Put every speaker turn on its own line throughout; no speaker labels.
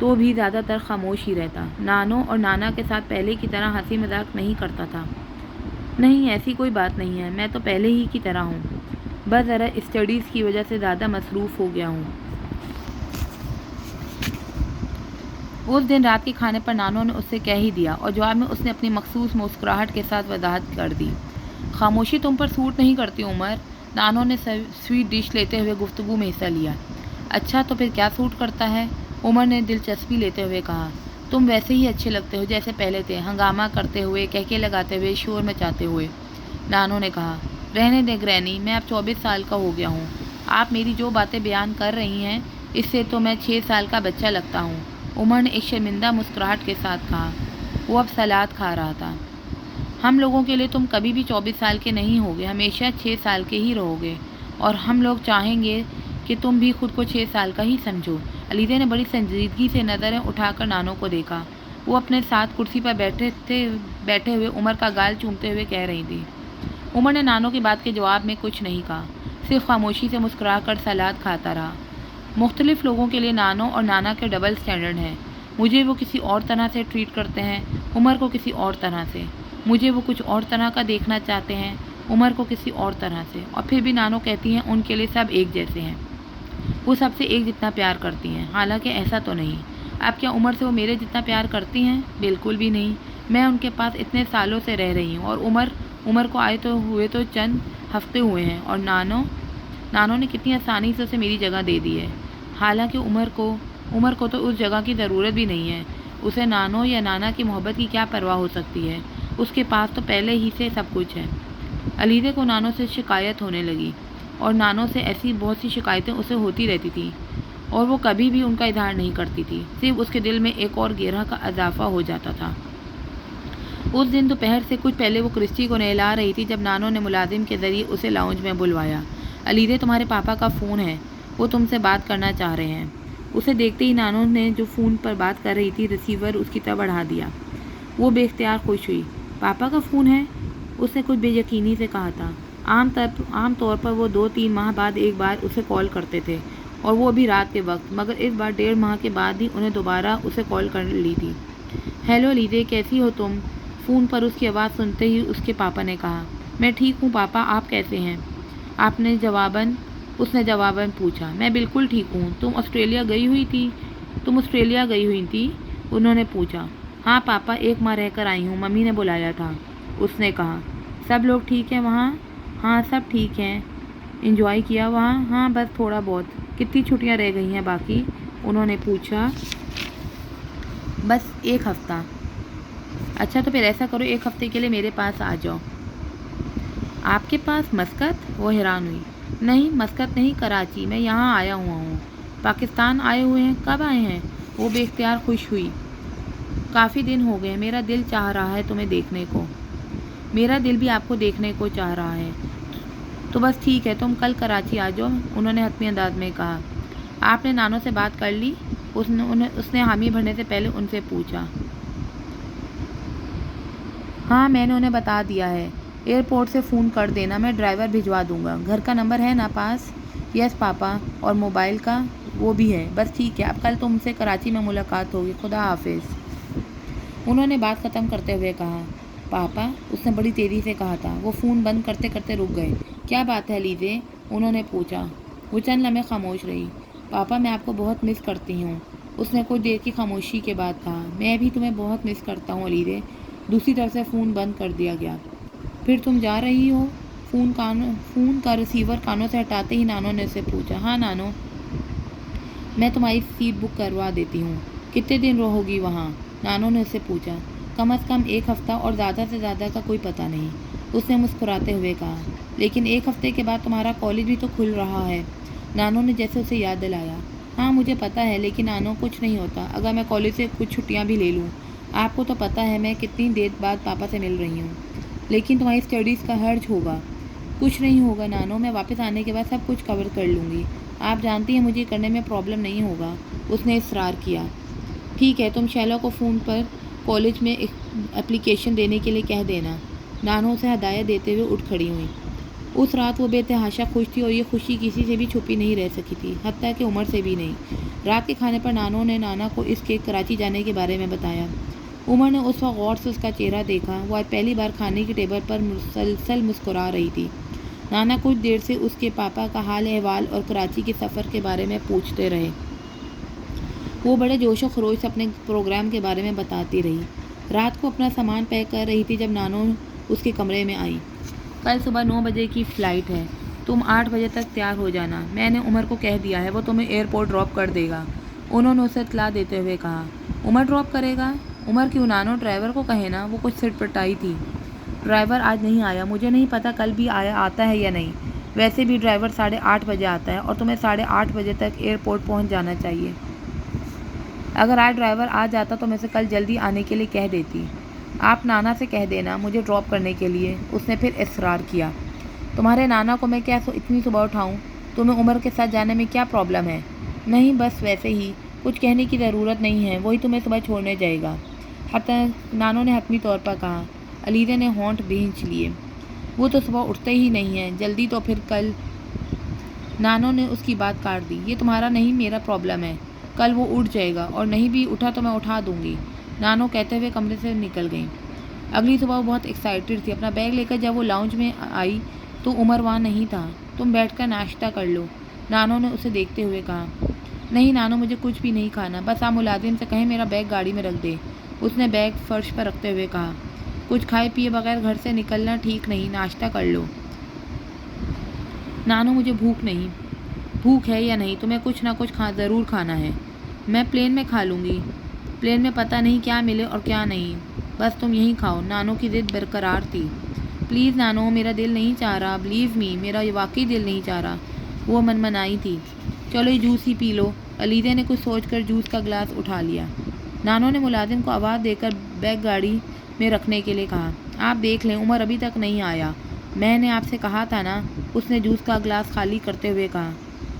تو بھی زیادہ تر خاموش ہی رہتا۔ نانو اور نانا کے ساتھ پہلے کی طرح ہنسی مذاق نہیں کرتا تھا۔ نہیں، ایسی کوئی بات نہیں ہے، میں تو پہلے ہی کی طرح ہوں، بس ذرا اسٹڈیز کی وجہ سے زیادہ مصروف ہو گیا ہوں۔ اس دن رات کے کھانے پر نانو نے اس سے کہہ ہی دیا اور جواب میں اس نے اپنی مخصوص مسکراہٹ کے ساتھ وضاحت کر دی۔ خاموشی تم پر سوٹ نہیں کرتی عمر۔ نانو نے سویٹ ڈش لیتے ہوئے گفتگو میں حصہ لیا۔ اچھا تو پھر کیا سوٹ کرتا ہے؟ عمر نے دلچسپی لیتے ہوئے کہا۔ تم ویسے ہی اچھے لگتے ہو جیسے پہلے تھے، ہنگامہ کرتے ہوئے، کہکے لگاتے ہوئے، شور مچاتے ہوئے۔ نانو نے کہا، رہنے دیں گرینی، میں اب 24 سال کا ہو گیا ہوں۔ آپ میری جو باتیں بیان کر رہی ہیں اس سے تو میں 6 سال کا بچہ لگتا ہوں۔ عمر نے ایک شرمندہ مسکراہٹ کے ساتھ کہا۔ وہ اب سلاد کھا رہا تھا۔ ہم لوگوں کے لیے تم کبھی بھی 24 سال کے نہیں ہوگے، ہمیشہ 6 سال کے ہی رہو گے، اور ہم لوگ چاہیں گے کہ تم بھی خود کو 6 سال کا ہی سمجھو۔ علیزہ نے بڑی سنجیدگی سے نظریں اٹھا کر نانو کو دیکھا۔ وہ اپنے ساتھ کرسی پر بیٹھے ہوئے عمر کا گال چومتے ہوئے کہہ رہی تھی۔ عمر نے نانو کی بات کے جواب میں کچھ نہیں کہا، صرف خاموشی سے مسکرا کر سلاد کھاتا رہا۔ مختلف لوگوں کے لیے نانو اور نانا کے ڈبل سٹینڈرڈ ہیں۔ مجھے وہ کسی اور طرح سے ٹریٹ کرتے ہیں، عمر کو کسی اور طرح سے۔ مجھے وہ کچھ اور طرح کا دیکھنا چاہتے ہیں، عمر کو کسی اور طرح سے۔ اور پھر بھی نانو کہتی ہیں ان کے لیے سب ایک جیسے ہیں، وہ سب سے ایک جتنا پیار کرتی ہیں، حالانکہ ایسا تو نہیں۔ اب کیا عمر سے وہ میرے جتنا پیار کرتی ہیں؟ بالکل بھی نہیں۔ میں ان کے پاس اتنے سالوں سے رہ رہی ہوں، اور عمر کو آئے تو چند ہفتے ہوئے ہیں، اور نانو نے کتنی آسانی سے اسے میری جگہ دے دی ہے، حالانکہ عمر کو تو اس جگہ کی ضرورت بھی نہیں ہے۔ اسے نانو یا نانا کی محبت کی کیا پرواہ ہو سکتی ہے؟ اس کے پاس تو پہلے ہی سے سب کچھ ہے۔ علیزہ کو نانو سے شکایت ہونے لگی، اور نانو سے ایسی بہت سی شکایتیں اسے ہوتی رہتی تھیں، اور وہ کبھی بھی ان کا اظہار نہیں کرتی تھی، صرف اس کے دل میں ایک اور گرہ کا اضافہ ہو جاتا تھا۔ اس دن دوپہر سے کچھ پہلے وہ کرسٹی کو نہلا رہی تھی جب نانو نے ملازم کے ذریعے اسے لاؤنج میں بلوایا۔ علیزہ، تمہارے پاپا کا فون ہے، وہ تم سے بات کرنا چاہ رہے ہیں۔ اسے دیکھتے ہی نانو نے جو فون پر بات کر رہی تھی ریسیور اس کی طرف بڑھا دیا۔ وہ بے اختیار خوش ہوئی۔ پاپا کا فون ہے؟ اس نے کچھ بے یقینی سے کہا تھا۔ عام طور پر وہ 2-3 ماہ بعد ایک بار اسے کال کرتے تھے، اور وہ بھی رات کے وقت، مگر اس بار 1.5 ماہ کے بعد ہی انہیں دوبارہ اسے کال کر لی تھی۔ ہیلو علیزہ، کیسی ہو تم؟ فون پر اس کی آواز سنتے ہی اس کے پاپا نے کہا۔ میں ٹھیک ہوں پاپا، آپ کیسے ہیں؟ اس نے جواباً پوچھا۔ میں بالکل ٹھیک ہوں۔ تم آسٹریلیا گئی ہوئی تھی؟ انہوں نے پوچھا۔ ہاں پاپا، 1 ماہ رہ کر آئی ہوں، ممی نے بلایا تھا، اس نے کہا۔ سب لوگ ٹھیک ہیں وہاں؟ ہاں سب ٹھیک ہیں۔ انجوائے کیا وہاں؟ ہاں بس تھوڑا بہت۔ کتنی چھٹیاں رہ گئی ہیں باقی؟ انہوں نے پوچھا۔ بس 1 ہفتہ۔ اچھا تو پھر ایسا کرو، 1 ہفتے کے لیے میرے پاس آ جاؤ۔ آپ کے پاس؟ مسقط؟ وہ حیران ہوئی۔ نہیں مسقط نہیں، کراچی، میں یہاں آیا ہوا ہوں۔ پاکستان آئے ہوئے ہیں؟ کب آئے ہیں؟ وہ بے اختیار خوش ہوئی۔ کافی دن ہو گئے، میرا دل چاہ رہا ہے تمہیں دیکھنے کو۔ میرا دل بھی آپ کو دیکھنے کو چاہ رہا ہے۔ تو بس ٹھیک ہے، تم کل کراچی آ جاؤ، انہوں نے حتمی انداز میں کہا۔ آپ نے نانو سے بات کر لی؟ اس نے حامی بھرنے سے پہلے ان سے پوچھا۔ ہاں میں نے انہیں بتا دیا ہے، ایئرپورٹ سے فون کر دینا، میں ڈرائیور بھجوا دوں گا۔ گھر کا نمبر ہے نا پاس؟ یس پاپا، اور موبائل کا؟ وہ بھی ہے۔ بس ٹھیک ہے، اب کل تم سے کراچی میں ملاقات ہوگی، خدا حافظ۔ انہوں نے بات ختم کرتے ہوئے کہا۔ پاپا، اس نے بڑی تیزی سے کہا تھا۔ وہ فون بند کرتے کرتے رک گئے۔ کیا بات ہے علیزہ؟ انہوں نے پوچھا۔ وہ چند لمحے خاموش رہی۔ پاپا میں آپ کو بہت مس کرتی ہوں، اس نے کچھ دیر کی خاموشی کے بعد کہا۔ میں بھی تمہیں بہت مس کرتا ہوں علیزہ۔ دوسری طرف سے فون بند کر دیا گیا۔ پھر تم جا رہی ہو؟ فون کا ریسیور کانوں سے ہٹاتے ہی نانو نے اسے پوچھا۔ ہاں نانو، میں تمہاری سیٹ بک کروا دیتی ہوں۔ کتنے دن رہو گی وہاں؟ نانو نے اسے پوچھا۔ کم از کم 1 ہفتہ، اور زیادہ سے زیادہ کا کوئی پتہ نہیں، اس نے مسکراتے ہوئے کہا۔ لیکن 1 ہفتے کے بعد تمہارا کالج بھی تو کھل رہا ہے، نانو نے جیسے اسے یاد دلایا۔ ہاں مجھے پتہ ہے، لیکن نانو کچھ نہیں ہوتا اگر میں کالج سے کچھ چھٹیاں بھی لے لوں۔ آپ کو تو پتہ ہے میں کتنی دیر بعد پاپا سے مل رہی ہوں۔ لیکن تمہاری اسٹڈیز کا حرج ہوگا۔ کچھ نہیں ہوگا نانو، میں واپس آنے کے بعد سب کچھ کور کر لوں گی، آپ جانتی ہیں مجھے کرنے میں پرابلم نہیں ہوگا، اس نے اصرار کیا۔ ٹھیک ہے، تم شیلا کو فون پر کالج میں اپلیکیشن دینے کے لیے کہہ دینا، نانو اسے ہدایت دیتے ہوئے اٹھ کھڑی ہوئی۔ اس رات وہ بے تحاشا خوش تھی، اور یہ خوشی کسی سے بھی چھپی نہیں رہ سکی تھی، حتیٰ کہ عمر سے بھی نہیں۔ رات کے کھانے پر نانو نے نانا کو اس کے کراچی جانے کے بارے میں بتایا۔ عمر نے اس وقت غور سے اس کا چہرہ دیکھا۔ وہ آج پہلی بار کھانے کی ٹیبل پر مسلسل مسکرا رہی تھی۔ نانا کچھ دیر سے اس کے پاپا کا حال احوال اور کراچی کے سفر کے بارے میں پوچھتے رہے۔ وہ بڑے جوش و خروش سے اپنے پروگرام کے بارے میں بتاتی رہی۔ رات کو اپنا سامان پیک کر رہی تھی جب نانو اس کے کمرے میں آئی۔ کل صبح 9 بجے کی فلائٹ ہے، تم 8 بجے تک تیار ہو جانا۔ میں نے عمر کو کہہ دیا ہے، وہ تمہیں ایئرپورٹ ڈراپ کر دے گا، انہوں نے اسے اطلاع دیتے ہوئے کہا۔ عمر ڈراپ کرے گا؟ عمر کیوں؟ نانو ڈرائیور کو کہے نا۔ وہ کچھ سٹ پٹائی تھی۔ ڈرائیور آج نہیں آیا، مجھے نہیں پتا کل بھی آتا ہے یا نہیں، ویسے بھی ڈرائیور 8:30 بجے آتا ہے اور تمہیں 8:30 بجے تک ایئرپورٹ پہنچ جانا چاہیے۔ اگر آج ڈرائیور آ جاتا تو میں اسے کل جلدی آنے کے لیے کہہ دیتی۔ آپ نانا سے کہہ دینا مجھے ڈراپ کرنے کے لیے، اس نے پھر اصرار کیا۔ تمہارے نانا کو میں کیا اتنی صبح اٹھاؤں؟ تمہیں عمر کے ساتھ جانے میں کیا پرابلم ہے؟ نہیں بس ویسے ہی، کچھ کہنے کی ضرورت نہیں ہے، وہی تمہیں صبح چھوڑنے جائے گا، نانو نے حتمی طور پر کہا۔ علیزہ نے ہونٹ بھینچ لیے۔ وہ تو صبح اٹھتے ہی نہیں ہیں، جلدی تو پھر کل۔ نانو نے اس کی بات کاٹ دی۔ یہ تمہارا نہیں میرا پرابلم ہے، کل وہ اٹھ جائے گا، اور نہیں بھی اٹھا تو میں اٹھا دوں گی، نانو کہتے ہوئے کمرے سے نکل گئیں۔ اگلی صبح وہ بہت ایکسائٹڈ تھی۔ اپنا بیگ لے کر جب وہ لاؤنج میں آئی تو عمر وہاں نہیں تھا۔ تم بیٹھ کر ناشتہ کر لو، نانو نے اسے دیکھتے ہوئے کہا۔ نہیں نانو، مجھے کچھ بھی نہیں کھانا، بس آپ ملازم سے کہیں میرا بیگ گاڑی میں رکھ دے، اس نے بیگ فرش پر رکھتے ہوئے کہا۔ کچھ کھائے پیے بغیر گھر سے نکلنا ٹھیک نہیں، ناشتہ کر لو۔ نانو مجھے بھوک ہے یا نہیں، تمہیں کچھ نہ کچھ ضرور کھانا ہے۔ میں پلین میں کھا لوں گی، پلین میں پتہ نہیں کیا ملے اور کیا نہیں، بس تم یہیں کھاؤ، نانو کی ضد برقرار تھی۔ پلیز نانو، میرا دل نہیں چاہ رہا، بلیو می، میرا واقعی دل نہیں چاہ رہا، وہ منمنائی تھی۔ چلو یہ جوس ہی پی لو، علیزہ نے کچھ سوچ کر جوس کا گلاس اٹھا لیا۔ نانو نے ملازم کو آواز دے کر بیگ گاڑی میں رکھنے کے لیے کہا۔ آپ دیکھ لیں، عمر ابھی تک نہیں آیا، میں نے آپ سے کہا تھا نا، اس نے جوس کا گلاس خالی کرتے ہوئے کہا۔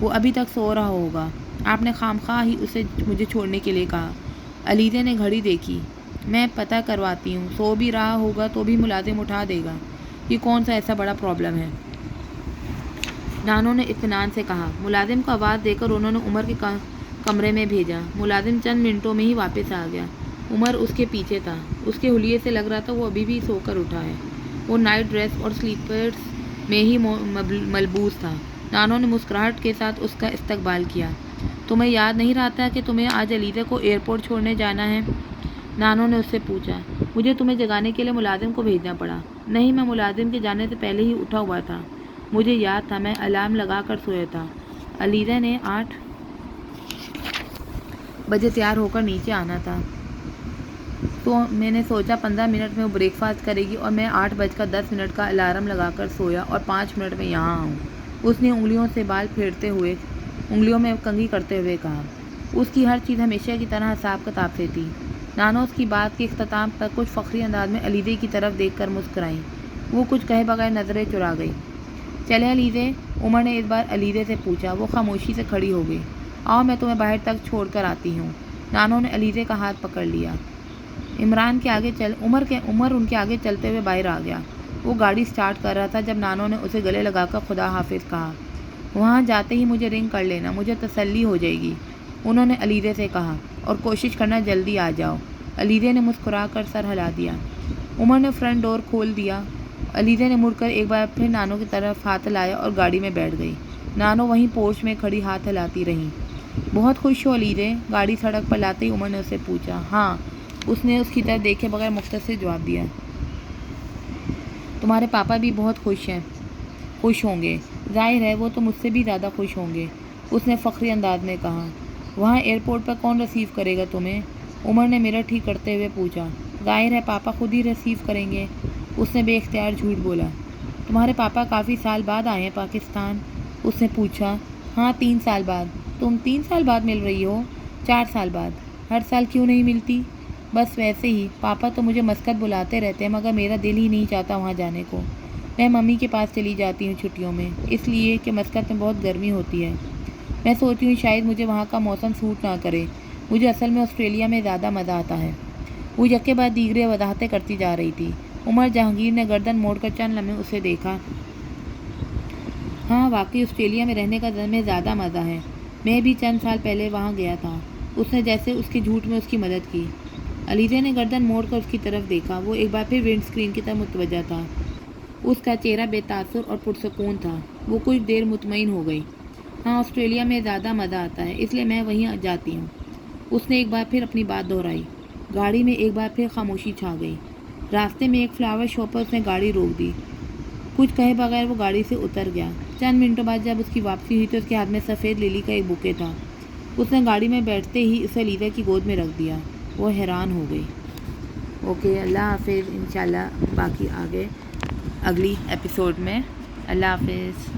وہ ابھی تک سو رہا ہوگا، آپ نے خواہ ہی اسے مجھے چھوڑنے کے لیے کہا۔ علیزہ نے گھڑی دیکھی۔ میں پتہ کرواتی ہوں، سو بھی رہا ہوگا تو بھی ملازم اٹھا دے گا، یہ کون سا ایسا بڑا پرابلم ہے، نانو نے اطمینان سے کہا۔ ملازم کو آواز دے کر انہوں نے عمر کے کمرے میں بھیجا۔ ملازم چند منٹوں میں ہی واپس آ گیا۔ عمر اس کے پیچھے تھا، اس کے حلیے سے لگ رہا تھا وہ ابھی بھی سو کر اٹھا ہے۔ وہ نائٹ ڈریس اور سلیپرز میں ہی ملبوس تھا۔ نانو نے مسکراہٹ کے ساتھ اس کا استقبال کیا۔ تمہیں یاد نہیں رہتا کہ تمہیں آج علیزہ کو ایئرپورٹ چھوڑنے جانا ہے؟ نانو نے اس سے پوچھا۔ مجھے تمہیں جگانے کے لیے ملازم کو بھیجنا پڑا۔ نہیں، میں ملازم کے جانے سے پہلے ہی اٹھا ہوا تھا، مجھے یاد تھا، میں الارم لگا کر سویا تھا۔ علیزہ نے 8 بجے تیار ہو کر نیچے آنا تھا، تو میں نے سوچا 15 منٹ میں وہ بریک فاسٹ کرے گی اور میں 8:10 کا الارم لگا کر سویا اور 5 منٹ میں یہاں آؤں۔ اس نے انگلیوں سے بال پھیرتے ہوئے، انگلیوں میں کنگھی کرتے ہوئے کہا۔ اس کی ہر چیز ہمیشہ کی طرح حساب کتاب سے تھی۔ نانو اس کی بات کے اختتام پر کچھ فخری انداز میں علیزہ کی طرف دیکھ کر مسکرائیں۔ وہ کچھ کہے بغیر نظریں چرا گئی۔ چلے علیزہ، عمر نے اس بار علیزہ سے پوچھا۔ وہ خاموشی سے کھڑی ہو گئی۔ آؤ میں تمہیں باہر تک چھوڑ کر آتی ہوں۔ نانو نے علیزہ کا ہاتھ پکڑ لیا۔ عمر ان کے آگے چلتے ہوئے باہر آ گیا۔ وہ گاڑی سٹارٹ کر رہا تھا جب نانو نے اسے گلے لگا کر خدا حافظ کہا۔ وہاں جاتے ہی مجھے رنگ کر لینا، مجھے تسلی ہو جائے گی، انہوں نے علیزہ سے کہا، اور کوشش کرنا جلدی آ جاؤ۔ علیزہ نے مسکرا کر سر ہلا دیا۔ عمر نے فرنٹ ڈور کھول دیا۔ علیزہ نے مڑ کر ایک بار پھر نانو کی طرف ہاتھ ہلایا اور گاڑی میں بیٹھ گئی۔ نانو وہیں پورچ میں کھڑی ہاتھ ہلاتی رہیں۔ بہت خوش ہو علیزہ؟ گاڑی سڑک پر لاتے ہی عمر نے اس سے پوچھا۔ ہاں، اس نے اس کی طرف دیکھے بغیر مختصر جواب دیا۔ تمہارے پاپا بھی بہت خوش ہوں گے، ظاہر ہے وہ تو مجھ سے بھی زیادہ خوش ہوں گے، اس نے فخری انداز میں کہا۔ وہاں ایئرپورٹ پر کون ریسیو کرے گا تمہیں؟ عمر نے میرر ٹھیک کرتے ہوئے پوچھا۔ ظاہر ہے پاپا خود ہی ریسیو کریں گے، اس نے بے اختیار جھوٹ بولا۔ تمہارے پاپا کافی سال بعد آئے ہیں پاکستان؟ اس نے پوچھا۔ ہاں، 3 سال بعد۔ تم 3 سال بعد مل رہی ہو؟ 4 سال بعد۔ ہر سال کیوں نہیں ملتی؟ بس ویسے ہی، پاپا تو مجھے مسقط بلاتے رہتے ہیں مگر میرا دل ہی نہیں چاہتا وہاں جانے کو۔ میں ممی کے پاس چلی جاتی ہوں چھٹیوں میں، اس لیے کہ مسقط میں بہت گرمی ہوتی ہے۔ میں سوچتی ہوں شاید مجھے وہاں کا موسم سوٹ نہ کرے، مجھے اصل میں آسٹریلیا میں زیادہ مزہ آتا ہے۔ وہ یکے بعد دیگرے وضاحتیں کرتی جا رہی تھی۔ عمر جہانگیر نے گردن موڑ کر چند لمحے اسے دیکھا۔ ہاں واقعی آسٹریلیا میں رہنے کا میں زیادہ مزہ ہے، میں بھی چند سال پہلے وہاں گیا تھا۔ اس نے جیسے اس کے جھوٹ میں اس کی مدد کی۔ علیزہ نے گردن موڑ کر اس کی طرف دیکھا۔ وہ ایک بار پھر ونڈ اسکرین کی طرف متوجہ تھا۔ اس کا چہرہ بے تاثر اور پرسکون تھا۔ وہ کچھ دیر مطمئن ہو گئی۔ ہاں، آسٹریلیا میں زیادہ مزہ آتا ہے، اس لیے میں وہیں جاتی ہوں۔ اس نے ایک بار پھر اپنی بات دہرائی۔ گاڑی میں ایک بار پھر خاموشی چھا گئی۔ راستے میں ایک فلاور شاپ پر اس نے گاڑی روک دی۔ کچھ کہے بغیر وہ گاڑی سے اتر گیا۔ چند منٹوں بعد جب اس کی واپسی ہوئی تو اس کے ہاتھ میں سفید للی کا ایک بوکے تھا۔ اس نے گاڑی میں بیٹھتے ہی اسے علیزہ کی گود میں رکھ دیا۔ وہ حیران ہو گئی۔ اوکے، اللہ حافظ۔ انشاءاللہ باقی آگے اگلی ایپیسوڈ میں۔ اللہ حافظ۔